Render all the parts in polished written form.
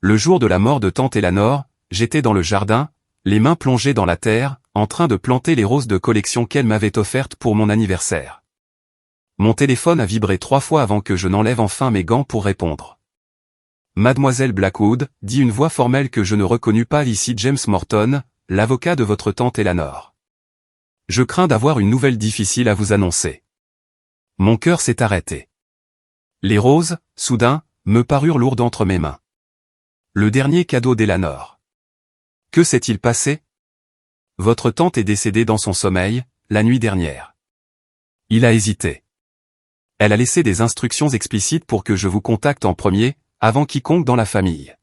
Le jour de la mort de tante Eleanor, j'étais dans le jardin, les mains plongées dans la terre, en train de planter les roses de collection qu'elle m'avait offertes pour mon anniversaire. Mon téléphone a vibré 3 fois avant que je n'enlève enfin mes gants pour répondre. Mademoiselle Blackwood, dit une voix formelle que je ne reconnus pas ici James Morton, l'avocat de votre tante Eleanor. Je crains d'avoir une nouvelle difficile à vous annoncer. Mon cœur s'est arrêté. Les roses, soudain, me parurent lourdes entre mes mains. Le dernier cadeau d'Eleanor. Que s'est-il passé? Votre tante est décédée dans son sommeil, la nuit dernière. Il a hésité. Elle a laissé des instructions explicites pour que je vous contacte en premier, avant quiconque dans la famille.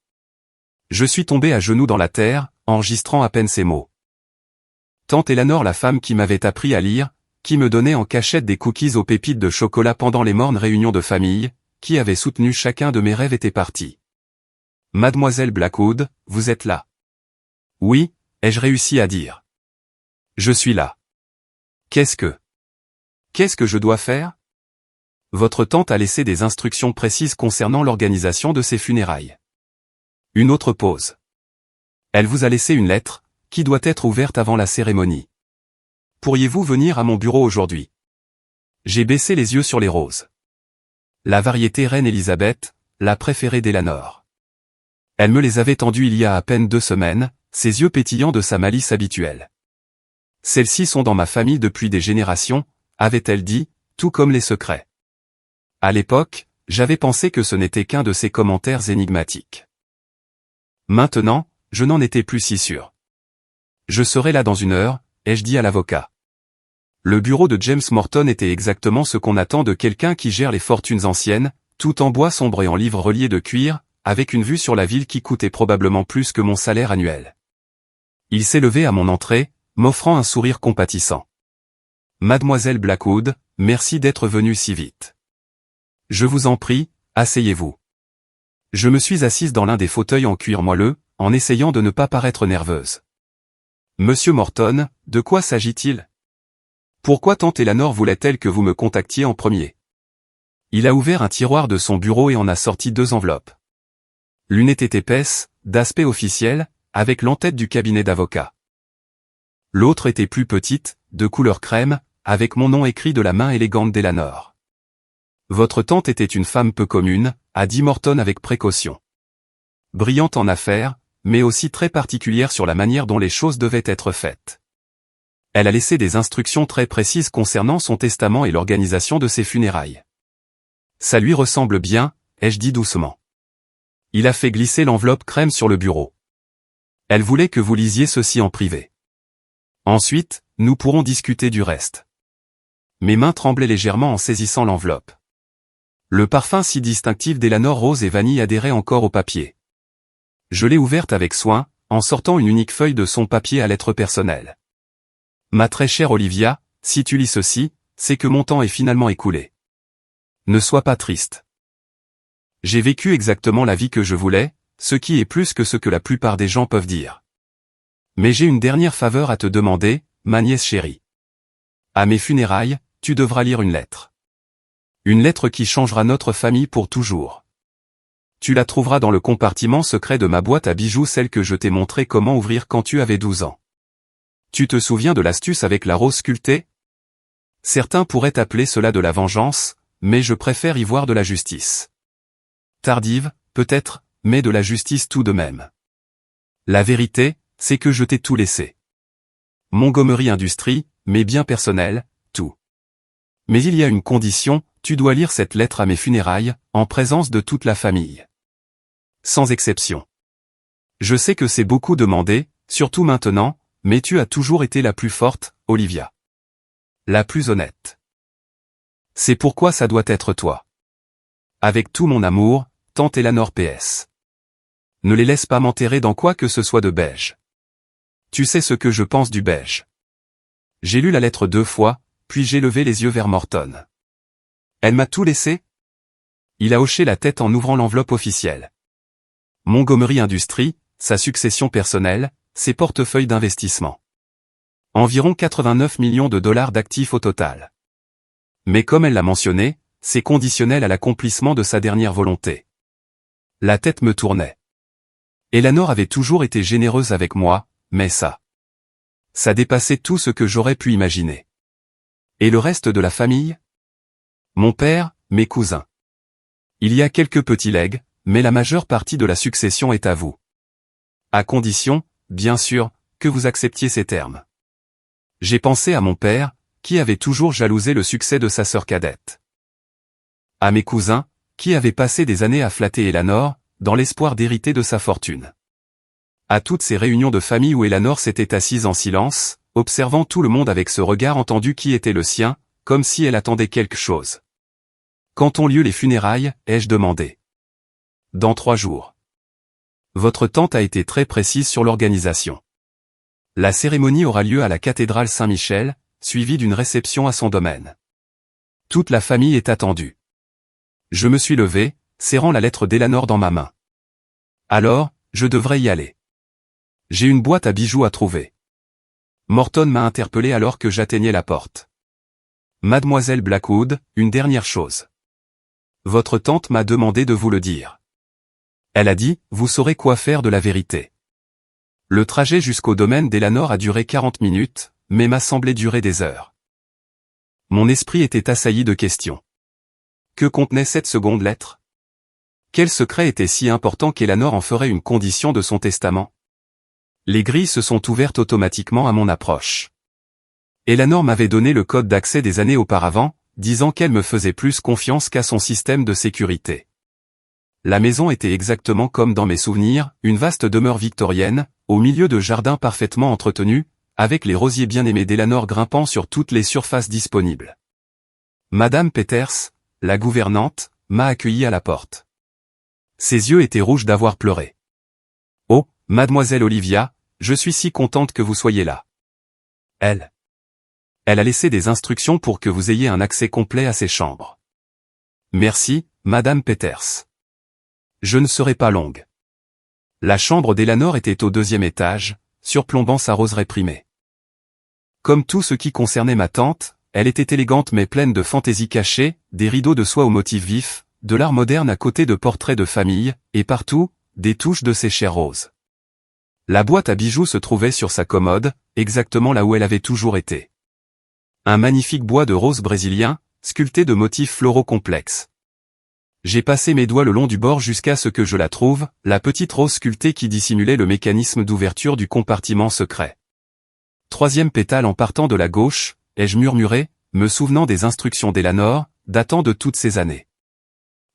Je suis tombé à genoux dans la terre, enregistrant à peine ces mots. Tante Eleanor, la femme qui m'avait appris à lire, qui me donnait en cachette des cookies aux pépites de chocolat pendant les mornes réunions de famille, qui avait soutenu chacun de mes rêves était partie. Mademoiselle Blackwood, vous êtes là. Oui, ai-je réussi à dire. Je suis là. Qu'est-ce que je dois faire? Votre tante a laissé des instructions précises concernant l'organisation de ses funérailles. Une autre pause. Elle vous a laissé une lettre, qui doit être ouverte avant la cérémonie. Pourriez-vous venir à mon bureau aujourd'hui? J'ai baissé les yeux sur les roses. La variété Reine Elisabeth, la préférée d'Eleanor. Elle me les avait tendues il y a à peine 2 semaines, ses yeux pétillants de sa malice habituelle. Celles-ci sont dans ma famille depuis des générations, avait-elle dit, tout comme les secrets. À l'époque, j'avais pensé que ce n'était qu'un de ces commentaires énigmatiques. Maintenant, je n'en étais plus si sûr. Je serai là dans 1 heure, ai-je dit à l'avocat. Le bureau de James Morton était exactement ce qu'on attend de quelqu'un qui gère les fortunes anciennes, tout en bois sombre et en livres reliés de cuir, avec une vue sur la ville qui coûtait probablement plus que mon salaire annuel. Il s'est levé à mon entrée, m'offrant un sourire compatissant. Mademoiselle Blackwood, merci d'être venue si vite. Je vous en prie, asseyez-vous. Je me suis assise dans l'un des fauteuils en cuir moelleux, en essayant de ne pas paraître nerveuse. Monsieur Morton, de quoi s'agit-il? Pourquoi tante Eleanor voulait-elle que vous me contactiez en premier? Il a ouvert un tiroir de son bureau et en a sorti 2 enveloppes. L'une était épaisse, d'aspect officiel, avec l'entête du cabinet d'avocat. L'autre était plus petite, de couleur crème, avec mon nom écrit de la main élégante d'Eleanor. Votre tante était une femme peu commune, a dit Morton avec précaution. Brillante en affaires, mais aussi très particulière sur la manière dont les choses devaient être faites. Elle a laissé des instructions très précises concernant son testament et l'organisation de ses funérailles. Ça lui ressemble bien, ai-je dit doucement. Il a fait glisser l'enveloppe crème sur le bureau. Elle voulait que vous lisiez ceci en privé. Ensuite, nous pourrons discuter du reste. Mes mains tremblaient légèrement en saisissant l'enveloppe. Le parfum si distinctif d'Eleanor rose et vanille adhérait encore au papier. Je l'ai ouverte avec soin, en sortant une unique feuille de son papier à lettres personnelles. Ma très chère Olivia, si tu lis ceci, c'est que mon temps est finalement écoulé. Ne sois pas triste. J'ai vécu exactement la vie que je voulais, ce qui est plus que ce que la plupart des gens peuvent dire. Mais j'ai une dernière faveur à te demander, ma nièce chérie. À mes funérailles, tu devras lire une lettre. Une lettre qui changera notre famille pour toujours. Tu la trouveras dans le compartiment secret de ma boîte à bijoux, celle que je t'ai montré comment ouvrir quand tu avais 12 ans. Tu te souviens de l'astuce avec la rose sculptée? Certains pourraient appeler cela de la vengeance, mais je préfère y voir de la justice. Tardive, peut-être, mais de la justice tout de même. La vérité, c'est que je t'ai tout laissé. Montgomery Industries, mes biens personnels, tout. Mais il y a une condition, tu dois lire cette lettre à mes funérailles, en présence de toute la famille. Sans exception. Je sais que c'est beaucoup demandé, surtout maintenant, mais tu as toujours été la plus forte, Olivia. La plus honnête. C'est pourquoi ça doit être toi. Avec tout mon amour, tante Eleanor PS. Ne les laisse pas m'enterrer dans quoi que ce soit de beige. Tu sais ce que je pense du beige. J'ai lu la lettre 2 fois, puis j'ai levé les yeux vers Morton. Elle m'a tout laissé? Il a hoché la tête en ouvrant l'enveloppe officielle. Montgomery Industries, sa succession personnelle, ses portefeuilles d'investissement. Environ 89 millions de dollars d'actifs au total. Mais comme elle l'a mentionné, c'est conditionnel à l'accomplissement de sa dernière volonté. La tête me tournait. Eleanor avait toujours été généreuse avec moi, mais ça dépassait tout ce que j'aurais pu imaginer. Et le reste de la famille? Mon père, mes cousins. Il y a quelques petits legs, mais la majeure partie de la succession est à vous. À condition, bien sûr, que vous acceptiez ces termes. J'ai pensé à mon père, qui avait toujours jalousé le succès de sa sœur cadette. À mes cousins, qui avaient passé des années à flatter Eleanor, dans l'espoir d'hériter de sa fortune. À toutes ces réunions de famille où Eleanor s'était assise en silence, observant tout le monde avec ce regard entendu qui était le sien, comme si elle attendait quelque chose. Quand ont lieu les funérailles, ai-je demandé. Dans 3 jours. Votre tante a été très précise sur l'organisation. La cérémonie aura lieu à la cathédrale Saint-Michel, suivie d'une réception à son domaine. Toute la famille est attendue. Je me suis levé, serrant la lettre d'Eleanor dans ma main. Alors, je devrais y aller. J'ai une boîte à bijoux à trouver. Morton m'a interpellé alors que j'atteignais la porte. Mademoiselle Blackwood, une dernière chose. Votre tante m'a demandé de vous le dire. Elle a dit, vous saurez quoi faire de la vérité. Le trajet jusqu'au domaine d'Eleanor a duré 40 minutes, mais m'a semblé durer des heures. Mon esprit était assailli de questions. Que contenait cette seconde lettre? Quel secret était si important qu'Eleanor en ferait une condition de son testament? Les grilles se sont ouvertes automatiquement à mon approche. Eleanor m'avait donné le code d'accès des années auparavant, disant qu'elle me faisait plus confiance qu'à son système de sécurité. La maison était exactement comme dans mes souvenirs, une vaste demeure victorienne, au milieu de jardins parfaitement entretenus, avec les rosiers bien-aimés d'Eleanor grimpant sur toutes les surfaces disponibles. Madame Peters, la gouvernante, m'a accueilli à la porte. Ses yeux étaient rouges d'avoir pleuré. Oh, mademoiselle Olivia, je suis si contente que vous soyez là. Elle a laissé des instructions pour que vous ayez un accès complet à ses chambres. Merci, madame Peters. Je ne serai pas longue. La chambre d'Eleanor était au 2e étage, surplombant sa roseraie primée. Comme tout ce qui concernait ma tante, elle était élégante mais pleine de fantaisie cachée, des rideaux de soie aux motifs vifs, de l'art moderne à côté de portraits de famille, et partout, des touches de ces chairs roses. La boîte à bijoux se trouvait sur sa commode, exactement là où elle avait toujours été. Un magnifique bois de rose brésilien, sculpté de motifs floraux complexes. J'ai passé mes doigts le long du bord jusqu'à ce que je la trouve, la petite rose sculptée qui dissimulait le mécanisme d'ouverture du compartiment secret. 3e pétale en partant de la gauche, ai-je murmuré, me souvenant des instructions d'Eleanor, datant de toutes ces années.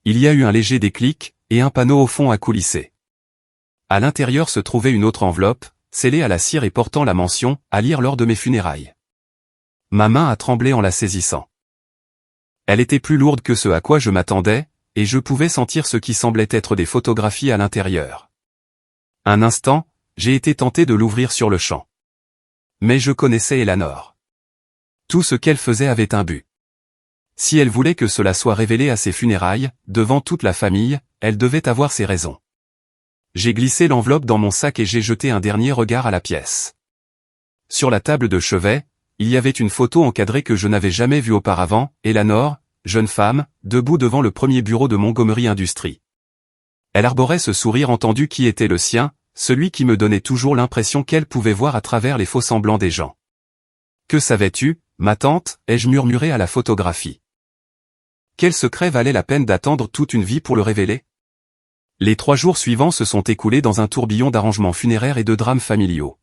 Il y a eu un léger déclic, et un panneau au fond a coulissé. À l'intérieur se trouvait une autre enveloppe, scellée à la cire et portant la mention « à lire lors de mes funérailles ». Ma main a tremblé en la saisissant. Elle était plus lourde que ce à quoi je m'attendais, et je pouvais sentir ce qui semblait être des photographies à l'intérieur. Un instant, j'ai été tenté de l'ouvrir sur le champ. Mais je connaissais Eleanor. Tout ce qu'elle faisait avait un but. Si elle voulait que cela soit révélé à ses funérailles, devant toute la famille, elle devait avoir ses raisons. J'ai glissé l'enveloppe dans mon sac et j'ai jeté un dernier regard à la pièce. Sur la table de chevet, il y avait une photo encadrée que je n'avais jamais vue auparavant, Eleanor, jeune femme, debout devant le premier bureau de Montgomery Industries. Elle arborait ce sourire entendu qui était le sien, celui qui me donnait toujours l'impression qu'elle pouvait voir à travers les faux-semblants des gens. Que savais-tu, ma tante, ai-je murmuré à la photographie. Quel secret valait la peine d'attendre toute une vie pour le révéler? Les 3 jours suivants se sont écoulés dans un tourbillon d'arrangements funéraires et de drames familiaux.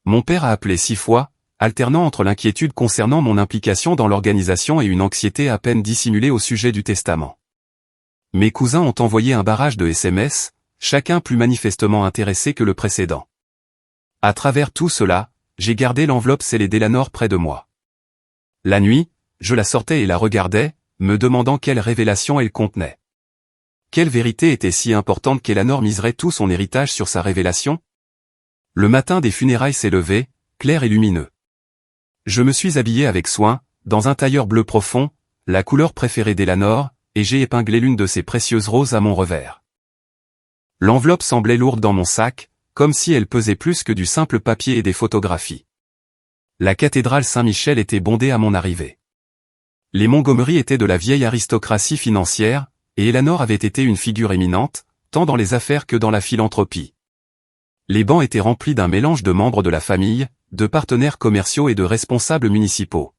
Mon père a appelé 6 fois, alternant entre l'inquiétude concernant mon implication dans l'organisation et une anxiété à peine dissimulée au sujet du testament. Mes cousins ont envoyé un barrage de SMS, chacun plus manifestement intéressé que le précédent. À travers tout cela, j'ai gardé l'enveloppe scellée d'Eleanor près de moi. La nuit, je la sortais et la regardais, me demandant quelle révélation elle contenait. Quelle vérité était si importante qu'Eleanor miserait tout son héritage sur sa révélation? Le matin des funérailles s'est levé, clair et lumineux. Je me suis habillé avec soin, dans un tailleur bleu profond, la couleur préférée d'Eleanor, et j'ai épinglé l'une de ses précieuses roses à mon revers. L'enveloppe semblait lourde dans mon sac, comme si elle pesait plus que du simple papier et des photographies. La cathédrale Saint-Michel était bondée à mon arrivée. Les Montgomery étaient de la vieille aristocratie financière, et Eleanor avait été une figure éminente, tant dans les affaires que dans la philanthropie. Les bancs étaient remplis d'un mélange de membres de la famille, de partenaires commerciaux et de responsables municipaux.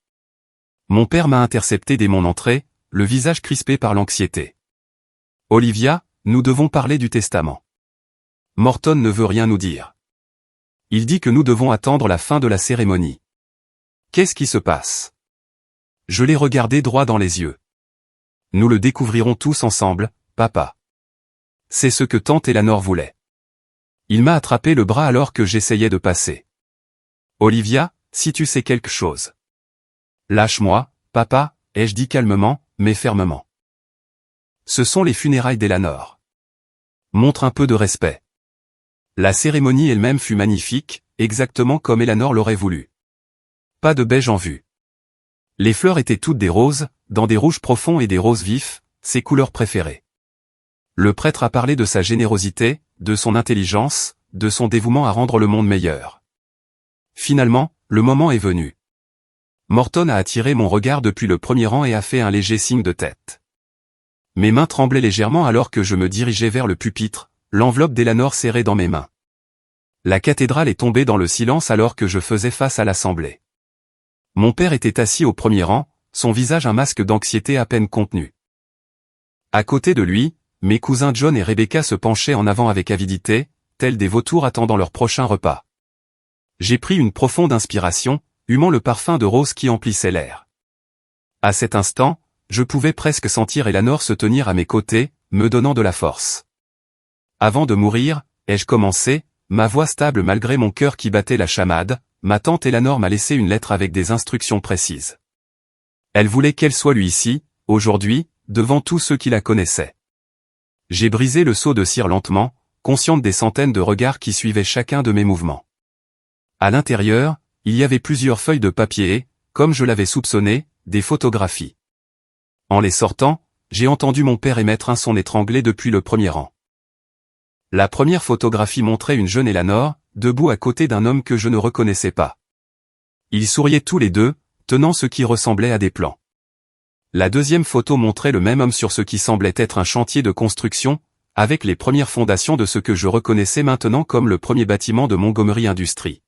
Mon père m'a intercepté dès mon entrée, le visage crispé par l'anxiété. « Olivia, nous devons parler du testament. Morton ne veut rien nous dire. Il dit que nous devons attendre la fin de la cérémonie. Qu'est-ce qui se passe ?» Je l'ai regardé droit dans les yeux. « Nous le découvrirons tous ensemble, papa. C'est ce que tante Eleanor voulait. » Il m'a attrapé le bras alors que j'essayais de passer. « Olivia, si tu sais quelque chose. »« Lâche-moi, papa, » ai-je dit calmement, mais fermement. « Ce sont les funérailles d'Eleanor. Montre un peu de respect. » La cérémonie elle-même fut magnifique, exactement comme Eleanor l'aurait voulu. Pas de beige en vue. Les fleurs étaient toutes des roses, dans des rouges profonds et des roses vifs, ses couleurs préférées. Le prêtre a parlé de sa générosité, de son intelligence, de son dévouement à rendre le monde meilleur. Finalement, le moment est venu. Morton a attiré mon regard depuis le premier rang et a fait un léger signe de tête. Mes mains tremblaient légèrement alors que je me dirigeais vers le pupitre, l'enveloppe d'Eleanor serrée dans mes mains. La cathédrale est tombée dans le silence alors que je faisais face à l'assemblée. Mon père était assis au premier rang, son visage un masque d'anxiété à peine contenu. À côté de lui, mes cousins John et Rebecca se penchaient en avant avec avidité, tels des vautours attendant leur prochain repas. J'ai pris une profonde inspiration, humant le parfum de rose qui emplissait l'air. À cet instant, je pouvais presque sentir Eleanor se tenir à mes côtés, me donnant de la force. Avant de mourir, ai-je commencé, ma voix stable malgré mon cœur qui battait la chamade, ma tante Eleanor m'a laissé une lettre avec des instructions précises. Elle voulait qu'elle soit lui ici, aujourd'hui, devant tous ceux qui la connaissaient. J'ai brisé le seau de cire lentement, consciente des centaines de regards qui suivaient chacun de mes mouvements. À l'intérieur, il y avait plusieurs feuilles de papier et, comme je l'avais soupçonné, des photographies. En les sortant, j'ai entendu mon père émettre un son étranglé depuis le premier rang. La première photographie montrait une jeune Eleanor, debout à côté d'un homme que je ne reconnaissais pas. Ils souriaient tous les deux, tenant ce qui ressemblait à des plans. La deuxième photo montrait le même homme sur ce qui semblait être un chantier de construction, avec les premières fondations de ce que je reconnaissais maintenant comme le premier bâtiment de Montgomery Industries.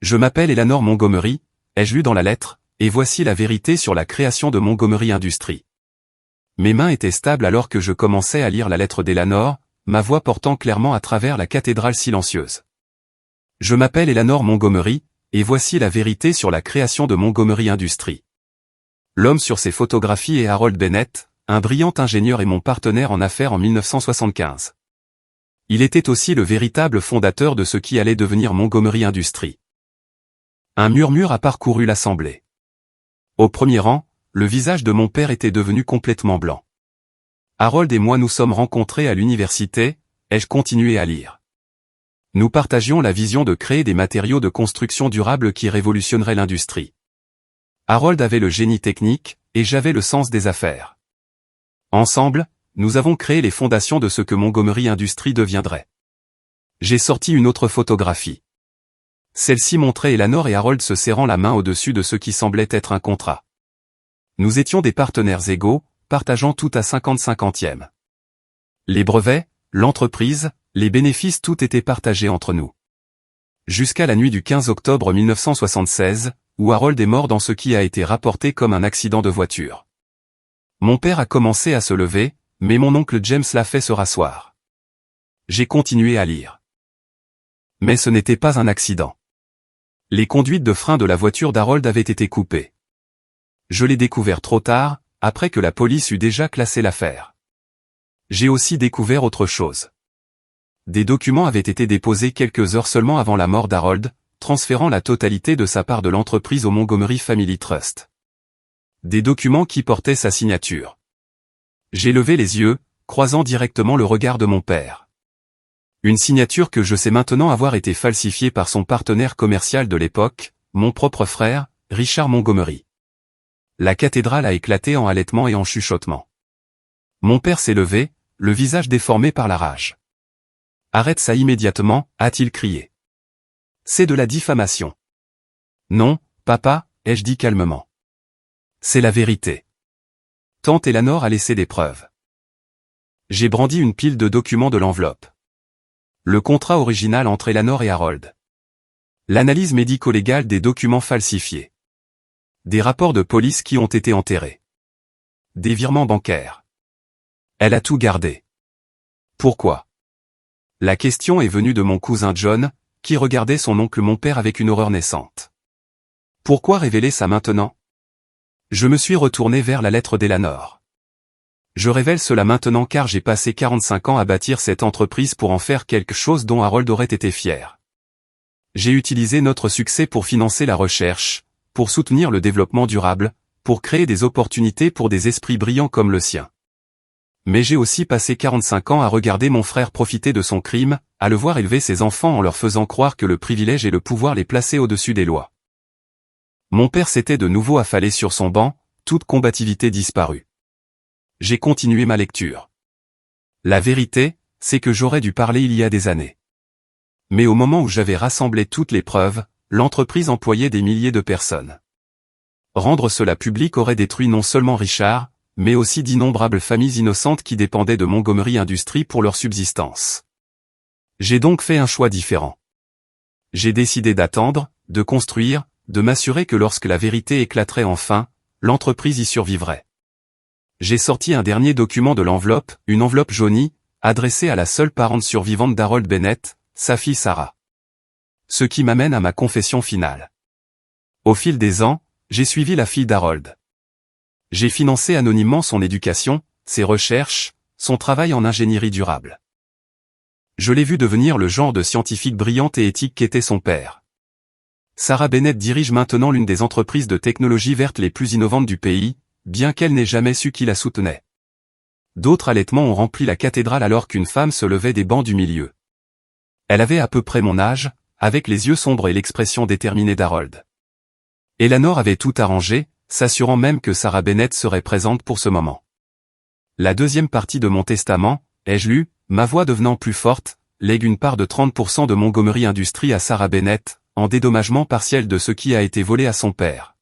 Je m'appelle Eleanor Montgomery, ai-je lu dans la lettre, et voici la vérité sur la création de Montgomery Industries. Mes mains étaient stables alors que je commençais à lire la lettre d'Eleanor, ma voix portant clairement à travers la cathédrale silencieuse. Je m'appelle Eleanor Montgomery, et voici la vérité sur la création de Montgomery Industries. L'homme sur ces photographies est Harold Bennett, un brillant ingénieur et mon partenaire en affaires en 1975. Il était aussi le véritable fondateur de ce qui allait devenir Montgomery Industries. Un murmure a parcouru l'assemblée. Au premier rang, le visage de mon père était devenu complètement blanc. Harold et moi nous sommes rencontrés à l'université, ai-je continué à lire. Nous partagions la vision de créer des matériaux de construction durables qui révolutionneraient l'industrie. Harold avait le génie technique, et j'avais le sens des affaires. Ensemble, nous avons créé les fondations de ce que Montgomery Industries deviendrait. J'ai sorti une autre photographie. Celle-ci montrait Eleanor et Harold se serrant la main au-dessus de ce qui semblait être un contrat. Nous étions des partenaires égaux, partageant tout à 50-50e. Les brevets, l'entreprise, les bénéfices tout était partagé entre nous. Jusqu'à la nuit du 15 octobre 1976, où Harold est mort dans ce qui a été rapporté comme un accident de voiture. Mon père a commencé à se lever, mais mon oncle James l'a fait se rasseoir. J'ai continué à lire. Mais ce n'était pas un accident. Les conduites de frein de la voiture d'Harold avaient été coupées. Je l'ai découvert trop tard, après que la police eut déjà classé l'affaire. J'ai aussi découvert autre chose. Des documents avaient été déposés quelques heures seulement avant la mort d'Harold, transférant la totalité de sa part de l'entreprise au Montgomery Family Trust. Des documents qui portaient sa signature. J'ai levé les yeux, croisant directement le regard de mon père. Une signature que je sais maintenant avoir été falsifiée par son partenaire commercial de l'époque, mon propre frère, Richard Montgomery. La cathédrale a éclaté en halètements et en chuchotements. Mon père s'est levé, le visage déformé par la rage. « Arrête ça immédiatement », a-t-il crié. « C'est de la diffamation. »« Non, papa », ai-je dit calmement. « C'est la vérité. Tante Eleanor a laissé des preuves. » J'ai brandi une pile de documents de l'enveloppe. Le contrat original entre Eleanor et Harold. L'analyse médico-légale des documents falsifiés. Des rapports de police qui ont été enterrés. Des virements bancaires. Elle a tout gardé. Pourquoi? La question est venue de mon cousin John, qui regardait son oncle mon père avec une horreur naissante. Pourquoi révéler ça maintenant? Je me suis retourné vers la lettre d'Eleanor. Je révèle cela maintenant car j'ai passé 45 ans à bâtir cette entreprise pour en faire quelque chose dont Harold aurait été fier. J'ai utilisé notre succès pour financer la recherche, pour soutenir le développement durable, pour créer des opportunités pour des esprits brillants comme le sien. Mais j'ai aussi passé 45 ans à regarder mon frère profiter de son crime, à le voir élever ses enfants en leur faisant croire que le privilège et le pouvoir les plaçaient au-dessus des lois. Mon père s'était de nouveau affalé sur son banc, toute combativité disparue. J'ai continué ma lecture. La vérité, c'est que j'aurais dû parler il y a des années. Mais au moment où j'avais rassemblé toutes les preuves, l'entreprise employait des milliers de personnes. Rendre cela public aurait détruit non seulement Richard, mais aussi d'innombrables familles innocentes qui dépendaient de Montgomery Industries pour leur subsistance. J'ai donc fait un choix différent. J'ai décidé d'attendre, de construire, de m'assurer que lorsque la vérité éclaterait enfin, l'entreprise y survivrait. J'ai sorti un dernier document de l'enveloppe, une enveloppe jaunie, adressée à la seule parente survivante d'Harold Bennett, sa fille Sarah. Ce qui m'amène à ma confession finale. Au fil des ans, j'ai suivi la fille d'Harold. J'ai financé anonymement son éducation, ses recherches, son travail en ingénierie durable. Je l'ai vu devenir le genre de scientifique brillante et éthique qu'était son père. Sarah Bennett dirige maintenant l'une des entreprises de technologie verte les plus innovantes du pays, bien qu'elle n'ait jamais su qui la soutenait. D'autres allaitements ont rempli la cathédrale alors qu'une femme se levait des bancs du milieu. Elle avait à peu près mon âge, avec les yeux sombres et l'expression déterminée d'Harold. Eleanor avait tout arrangé, s'assurant même que Sarah Bennett serait présente pour ce moment. La deuxième partie de mon testament, ai-je lu, ma voix devenant plus forte, lègue une part de 30% de Montgomery Industries à Sarah Bennett, en dédommagement partiel de ce qui a été volé à son père.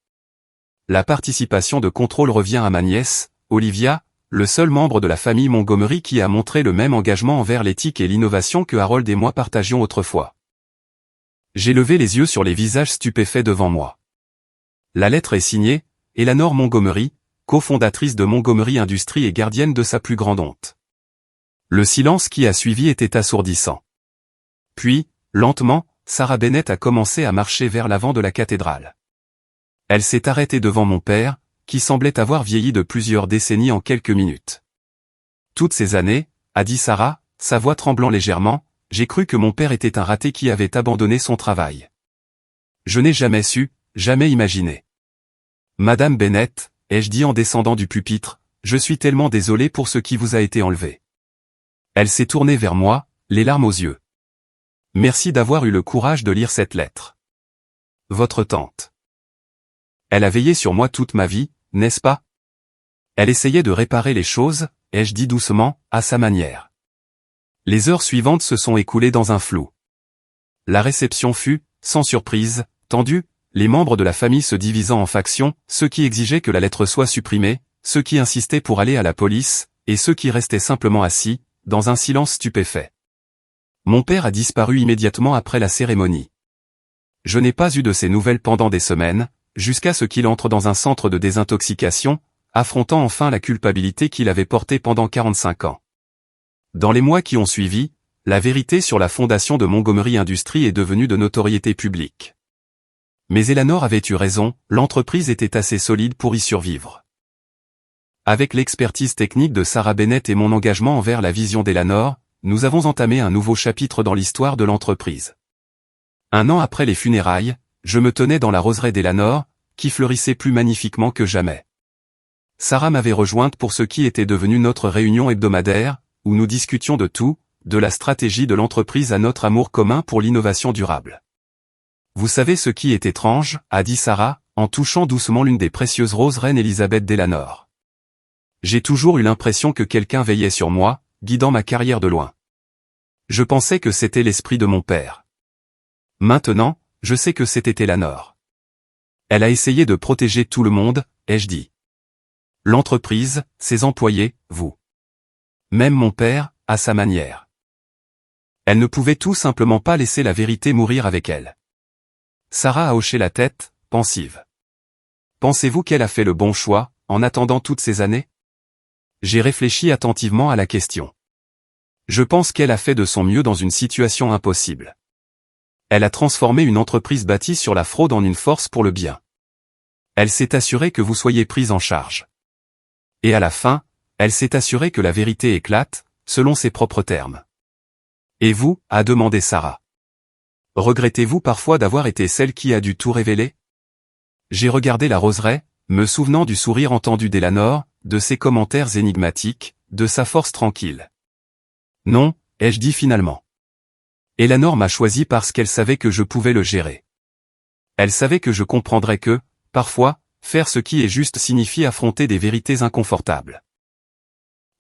La participation de contrôle revient à ma nièce, Olivia, le seul membre de la famille Montgomery qui a montré le même engagement envers l'éthique et l'innovation que Harold et moi partagions autrefois. J'ai levé les yeux sur les visages stupéfaits devant moi. La lettre est signée, Eleanor Montgomery, cofondatrice de Montgomery Industries et gardienne de sa plus grande honte. Le silence qui a suivi était assourdissant. Puis, lentement, Sarah Bennett a commencé à marcher vers l'avant de la cathédrale. Elle s'est arrêtée devant mon père, qui semblait avoir vieilli de plusieurs décennies en quelques minutes. Toutes ces années, a dit Sarah, sa voix tremblant légèrement, j'ai cru que mon père était un raté qui avait abandonné son travail. Je n'ai jamais su, jamais imaginé. Madame Bennett, ai-je dit en descendant du pupitre, je suis tellement désolé pour ce qui vous a été enlevé. Elle s'est tournée vers moi, les larmes aux yeux. Merci d'avoir eu le courage de lire cette lettre. Votre tante. Elle a veillé sur moi toute ma vie, n'est-ce pas? Elle essayait de réparer les choses, ai-je dit doucement, à sa manière. Les heures suivantes se sont écoulées dans un flou. La réception fut, sans surprise, tendue, les membres de la famille se divisant en factions, ceux qui exigeaient que la lettre soit supprimée, ceux qui insistaient pour aller à la police, et ceux qui restaient simplement assis, dans un silence stupéfait. Mon père a disparu immédiatement après la cérémonie. Je n'ai pas eu de ses nouvelles pendant des semaines, jusqu'à ce qu'il entre dans un centre de désintoxication, affrontant enfin la culpabilité qu'il avait portée pendant 45 ans. Dans les mois qui ont suivi, la vérité sur la fondation de Montgomery Industries est devenue de notoriété publique. Mais Eleanor avait eu raison, l'entreprise était assez solide pour y survivre. Avec l'expertise technique de Sarah Bennett et mon engagement envers la vision d'Eleanor, nous avons entamé un nouveau chapitre dans l'histoire de l'entreprise. Un an après les funérailles, je me tenais dans la roseraie d'Eleanor, qui fleurissait plus magnifiquement que jamais. Sarah m'avait rejointe pour ce qui était devenu notre réunion hebdomadaire, où nous discutions de tout, de la stratégie de l'entreprise à notre amour commun pour l'innovation durable. Vous savez ce qui est étrange, a dit Sarah, en touchant doucement l'une des précieuses roses reines Elisabeth d'Eleanor. J'ai toujours eu l'impression que quelqu'un veillait sur moi, guidant ma carrière de loin. Je pensais que c'était l'esprit de mon père. Maintenant, je sais que c'était Eleanor. Elle a essayé de protéger tout le monde, ai-je dit. L'entreprise, ses employés, vous. Même mon père, à sa manière. Elle ne pouvait tout simplement pas laisser la vérité mourir avec elle. Sarah a hoché la tête, pensive. Pensez-vous qu'elle a fait le bon choix, en attendant toutes ces années? J'ai réfléchi attentivement à la question. Je pense qu'elle a fait de son mieux dans une situation impossible. Elle a transformé une entreprise bâtie sur la fraude en une force pour le bien. Elle s'est assurée que vous soyez prise en charge. Et à la fin, elle s'est assurée que la vérité éclate, selon ses propres termes. Et vous, a demandé Sarah. Regrettez-vous parfois d'avoir été celle qui a dû tout révéler? J'ai regardé la roseraie, me souvenant du sourire entendu d'Elanor, de ses commentaires énigmatiques, de sa force tranquille. Non, ai-je dit finalement. Elanor m'a choisi parce qu'elle savait que je pouvais le gérer. Elle savait que je comprendrais que, parfois, faire ce qui est juste signifie affronter des vérités inconfortables.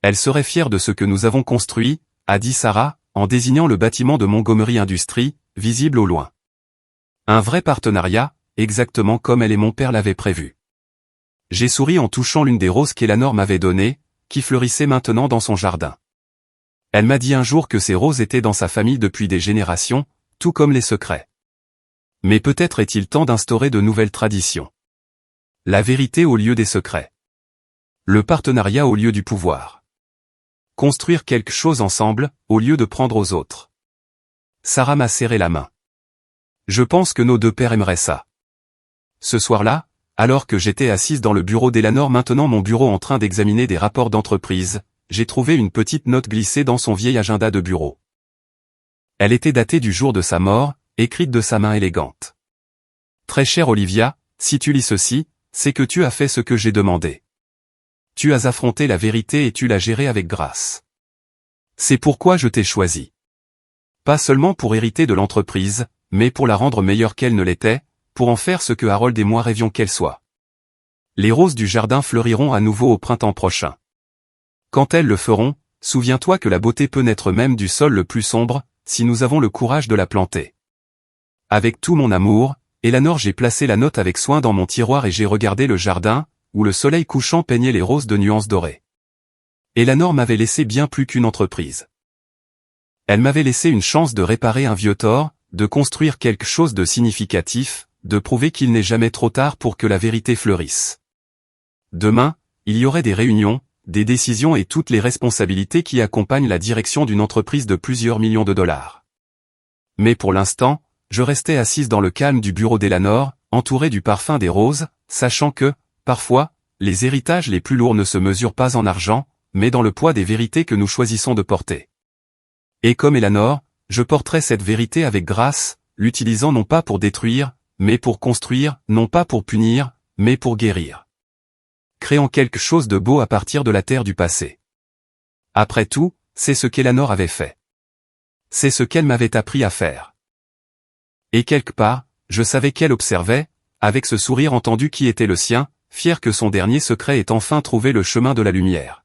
Elle serait fière de ce que nous avons construit, a dit Sarah, en désignant le bâtiment de Montgomery Industries, visible au loin. Un vrai partenariat, exactement comme elle et mon père l'avaient prévu. J'ai souri en touchant l'une des roses qu'Elanor m'avait données, qui fleurissait maintenant dans son jardin. Elle m'a dit un jour que ces roses étaient dans sa famille depuis des générations, tout comme les secrets. Mais peut-être est-il temps d'instaurer de nouvelles traditions. La vérité au lieu des secrets. Le partenariat au lieu du pouvoir. Construire quelque chose ensemble, au lieu de prendre aux autres. Sarah m'a serré la main. Je pense que nos deux pères aimeraient ça. Ce soir-là, alors que j'étais assise dans le bureau d'Elanor, maintenant mon bureau en train d'examiner des rapports d'entreprise, j'ai trouvé une petite note glissée dans son vieil agenda de bureau. Elle était datée du jour de sa mort, écrite de sa main élégante. Très chère Olivia, si tu lis ceci, c'est que tu as fait ce que j'ai demandé. Tu as affronté la vérité et tu l'as gérée avec grâce. C'est pourquoi je t'ai choisi. Pas seulement pour hériter de l'entreprise, mais pour la rendre meilleure qu'elle ne l'était, pour en faire ce que Harold et moi rêvions qu'elle soit. Les roses du jardin fleuriront à nouveau au printemps prochain. Quand elles le feront, souviens-toi que la beauté peut naître même du sol le plus sombre, si nous avons le courage de la planter. Avec tout mon amour, Elanor, j'ai placé la note avec soin dans mon tiroir et j'ai regardé le jardin, où le soleil couchant peignait les roses de nuances dorées. Elanor m'avait laissé bien plus qu'une entreprise. Elle m'avait laissé une chance de réparer un vieux tort, de construire quelque chose de significatif, de prouver qu'il n'est jamais trop tard pour que la vérité fleurisse. Demain, il y aurait des réunions, des décisions et toutes les responsabilités qui accompagnent la direction d'une entreprise de plusieurs millions de dollars. Mais pour l'instant, je restais assise dans le calme du bureau d'Elanor, entourée du parfum des roses, sachant que, parfois, les héritages les plus lourds ne se mesurent pas en argent, mais dans le poids des vérités que nous choisissons de porter. Et comme Elanor, je porterai cette vérité avec grâce, l'utilisant non pas pour détruire, mais pour construire, non pas pour punir, mais pour guérir. Créant quelque chose de beau à partir de la terre du passé. Après tout, c'est ce qu'Elanor avait fait. C'est ce qu'elle m'avait appris à faire. Et quelque part, je savais qu'elle observait, avec ce sourire entendu qui était le sien, fier que son dernier secret ait enfin trouvé le chemin de la lumière.